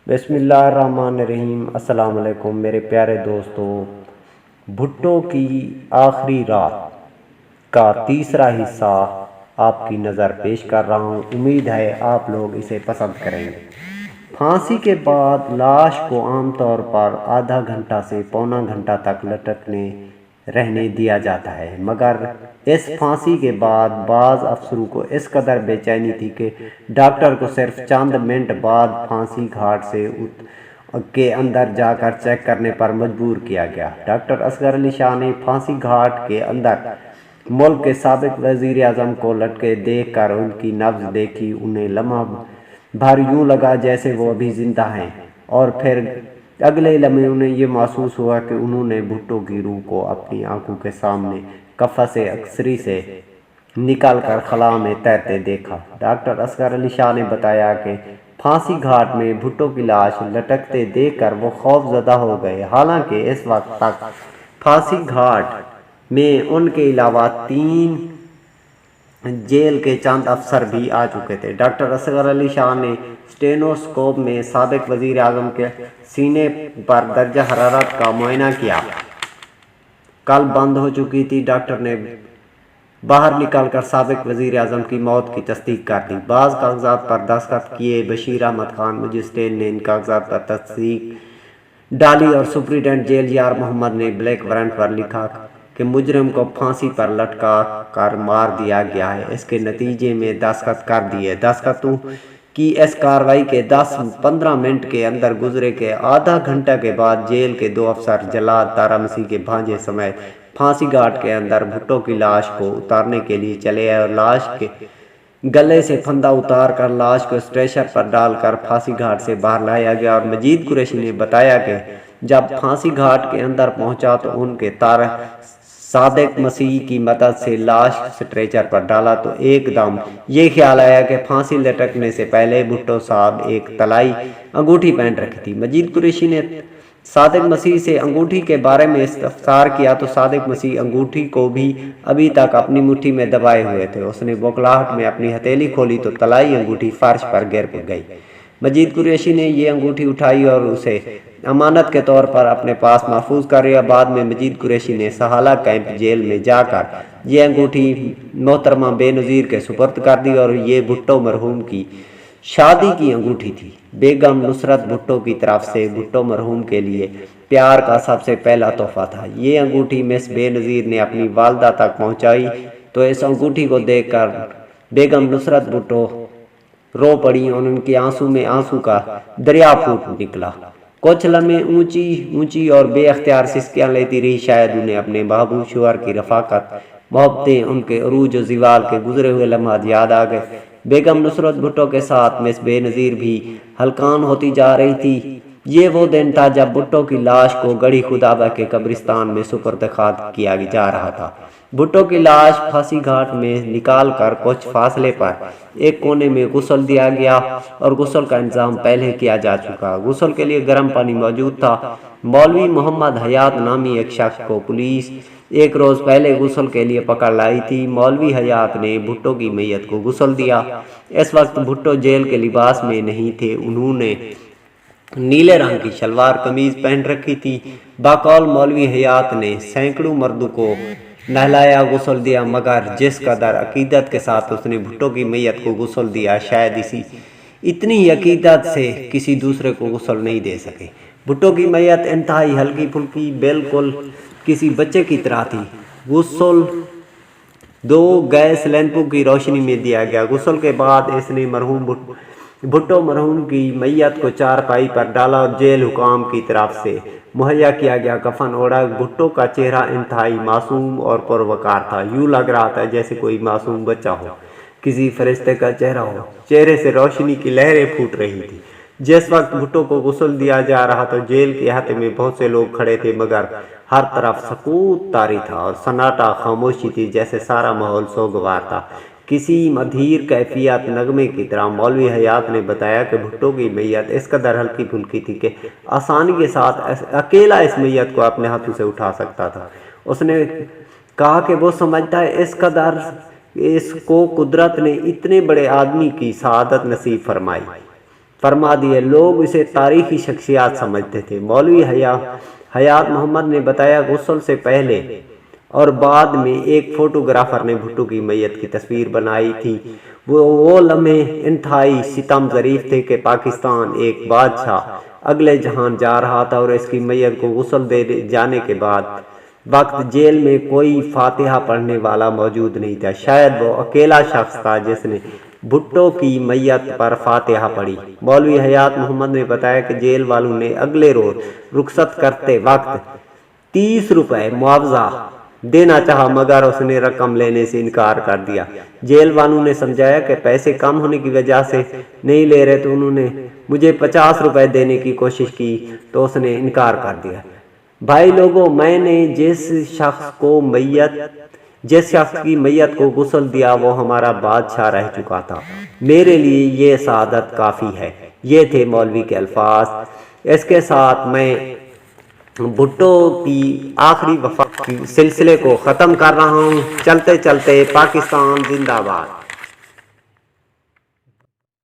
بسم اللہ الرحمن الرحیم۔ السلام علیکم میرے پیارے دوستو، بھٹو کی آخری رات کا تیسرا حصہ آپ کی نظر پیش کر رہا ہوں۔ امید ہے آپ لوگ اسے پسند کریں گے۔ پھانسی کے بعد لاش کو عام طور پر آدھا گھنٹہ سے پونا گھنٹہ تک لٹکنے رہنے دیا جاتا ہے، مگر اس پھانسی کے بعد بعض افسروں کو اس قدر بے چینی تھی کہ ڈاکٹر کو صرف چند منٹ بعد پھانسی گھاٹ کے اندر جا کر چیک کرنے پر مجبور کیا گیا۔ ڈاکٹر اصغر علی شاہ نے پھانسی گھاٹ کے اندر ملک کے سابق وزیر اعظم کو لٹکے دیکھ کر ان کی نبض دیکھی۔ انہیں لمحہ بھر یوں لگا جیسے وہ ابھی زندہ ہیں، اور پھر اگلے لمحے انہیں یہ محسوس ہوا کہ انہوں نے بھٹو کی روح کو اپنی آنکھوں کے سامنے قفس اکثری سے نکال کر خلا میں تیرتے دیکھا۔ ڈاکٹر اصغر علی شاہ نے بتایا کہ پھانسی گھاٹ میں بھٹو کی لاش لٹکتے دیکھ کر وہ خوف زدہ ہو گئے، حالانکہ اس وقت تک پھانسی گھاٹ میں ان کے علاوہ 3 جیل کے چند افسر بھی آ چکے تھے۔ ڈاکٹر اصغر علی شاہ نے اسٹینوسکوپ میں سابق وزیر اعظم کے سینے پر درجہ حرارت کا معائنہ کیا۔ کل بند ہو چکی تھی۔ ڈاکٹر نے باہر نکل کر سابق وزیر اعظم کی موت کی تصدیق کر دی۔ بعض کاغذات پر دستخط کیے۔ بشیر احمد خان مجسٹریٹ نے ان کاغذات پر تصدیق ڈالی اور سپرنٹنڈنٹ جیل یار محمد نے بلیک وارنٹ پر لکھا کہ مجرم کو پھانسی پر لٹکا کر مار دیا گیا ہے۔ اس کے نتیجے میں دستخط کر دیے۔ دستخطوں کی اس کارروائی کے 10-15 منٹ کے اندر گزرے کہ آدھا گھنٹہ کے بعد جیل کے 2 افسر جلاد تارا مسیح کے بھانجے سمیت پھانسی گھاٹ کے اندر بھٹو کی لاش کو اتارنے کے لیے چلے آئے اور لاش کے گلے سے پھندا اتار کر لاش کو اسٹریچر پر ڈال کر پھانسی گھاٹ سے باہر لایا گیا۔ اور مجید قریشی نے بتایا کہ جب پھانسی گھاٹ کے اندر پہنچا تو ان کے صادق مسیح کی مدد سے لاش اسٹریچر پر ڈالا تو ایک دم یہ خیال آیا کہ پھانسی لٹکنے سے پہلے بھٹو صاحب ایک طلائی انگوٹھی پہن رکھی تھی۔ مجید قریشی نے صادق مسیح سے انگوٹھی کے بارے میں استفسار کیا تو صادق مسیح انگوٹھی کو بھی ابھی تک اپنی مٹھی میں دبائے ہوئے تھے۔ اس نے بوکھلاہٹ میں اپنی ہتھیلی کھولی تو طلائی انگوٹھی فرش پر گر گئی۔ مجید قریشی نے یہ انگوٹھی اٹھائی اور اسے امانت کے طور پر اپنے پاس محفوظ کر لیا۔ بعد میں مجید قریشی نے سہالہ کیمپ جیل میں جا کر یہ انگوٹھی محترمہ بے نظیر کے سپرد کر دی اور یہ بھٹو مرحوم کی شادی کی انگوٹھی تھی۔ بیگم نصرت بھٹو کی طرف سے بھٹو مرحوم کے لیے پیار کا سب سے پہلا تحفہ تھا۔ یہ انگوٹھی مس بے نظیر نے اپنی والدہ تک پہنچائی تو اس انگوٹھی کو دیکھ کر بیگم نصرت بھٹو رو پڑی اور ان کے آنسوں میں آنسوں کا دریا پھوٹ نکلا۔ کچھ لمحے اونچی اور بے اختیار سسکیاں لیتی رہی۔ شاید انہیں اپنے محبوب شوہر کی رفاقت، محبتیں، ان کے عروج و زوال کے گزرے ہوئے لمحات یاد آ گئے۔ بیگم نصرت بھٹو کے ساتھ مس بے نظیر بھی ہلکان ہوتی جا رہی تھی۔ یہ وہ دن تھا جب بھٹو کی لاش کو گڑھی خدابہ کے قبرستان میں سپرد خاک کیا جا رہا تھا۔ بھٹو کی لاش پھانسی گھاٹ میں نکال کر کچھ فاصلے پر ایک کونے میں غسل دیا گیا اور غسل کا انتظام پہلے کیا جا چکا۔ غسل کے لیے گرم پانی موجود تھا۔ مولوی محمد حیات نامی ایک شخص کو پولیس ایک روز پہلے غسل کے لیے پکڑ لائی تھی۔ مولوی حیات نے بھٹو کی میت کو غسل دیا۔ اس وقت بھٹو جیل کے لباس میں نہیں تھے۔ انہوں نے نیلے رنگ کی شلوار قمیض پہن رکھی تھی۔ بقول مولوی حیات نے سینکڑوں مردوں کو نہلایا، غسل دیا، مگر جس قدر عقیدت کے ساتھ اس نے بھٹو کی میت کو غسل دیا، شاید اتنی ہی عقیدت سے کسی دوسرے کو غسل نہیں دے سکے۔ بھٹو کی میت انتہائی ہلکی پھلکی، بالکل کسی بچے کی طرح تھی۔ غسل 2 گیس لینپوں کی روشنی میں دیا گیا۔ غسل کے بعد اس نے بھٹو مرحوم کی میت کو چارپائی پر ڈالا اور جیل حکام کی طرف سے مہیا کیا گیا کفن اوڑھا۔ بھٹو کا چہرہ انتہائی معصوم اور پروقار تھا۔ یوں لگ رہا تھا جیسے کوئی معصوم بچہ ہو، کسی فرشتے کا چہرہ ہو۔ چہرے سے روشنی کی لہریں پھوٹ رہی تھی۔ جس وقت بھٹو کو غسل دیا جا رہا تو جیل کے احاطے میں بہت سے لوگ کھڑے تھے، مگر ہر طرف سکوت طاری تھا اور سناٹا، خاموشی تھی، جیسے سارا ماحول سوگوار تھا، کسی مدھیر کیفیت نغمے کی طرح۔ مولوی حیات نے بتایا کہ بھٹو کی میت اس قدر ہلکی پھلکی تھی کہ آسانی کے ساتھ اکیلا اس میت کو اپنے ہاتھوں سے اٹھا سکتا تھا۔ اس نے کہا کہ وہ سمجھتا ہے اس قدر اس کو قدرت نے اتنے بڑے آدمی کی سعادت نصیب فرمائی۔ فرما دیے۔ لوگ اسے تاریخی شخصیات سمجھتے تھے۔ مولوی حیات محمد نے بتایا غسل سے پہلے اور بعد میں ایک فوٹوگرافر نے بھٹو کی میت کی تصویر بنائی تھی۔ وہ لمحے انتہائی ستم ظریف تھے کہ پاکستان ایک بادشاہ اگلے جہان جا رہا تھا اور اس کی میت کو غسل دے جانے کے بعد وقت جیل میں کوئی فاتحہ پڑھنے والا موجود نہیں تھا۔ شاید وہ اکیلا شخص تھا جس نے بھٹو کی میت پر فاتحہ پڑھی۔ مولوی حیات محمد نے بتایا کہ جیل والوں نے اگلے روز رخصت کرتے وقت 30 روپے معاوضہ دینا چاہا مگر اس نے رقم لینے سے انکار کر دیا۔ جیل والوں نے سمجھایا کہ پیسے کم ہونے کی وجہ سے نہیں لے رہے تو انہوں نے مجھے 50 روپے دینے کی کوشش کی تو اس نے انکار کر دیا۔ بھائی لوگوں، میں نے جس شخص کی میت کو غسل دیا وہ ہمارا بادشاہ رہ چکا تھا۔ میرے لیے یہ سعادت کافی ہے۔ یہ تھے مولوی کے الفاظ۔ اس کے ساتھ میں بھٹو کی آخری وفات کے سلسلے کو ختم کر رہا ہوں۔ چلتے چلتے پاکستان زندہ باد۔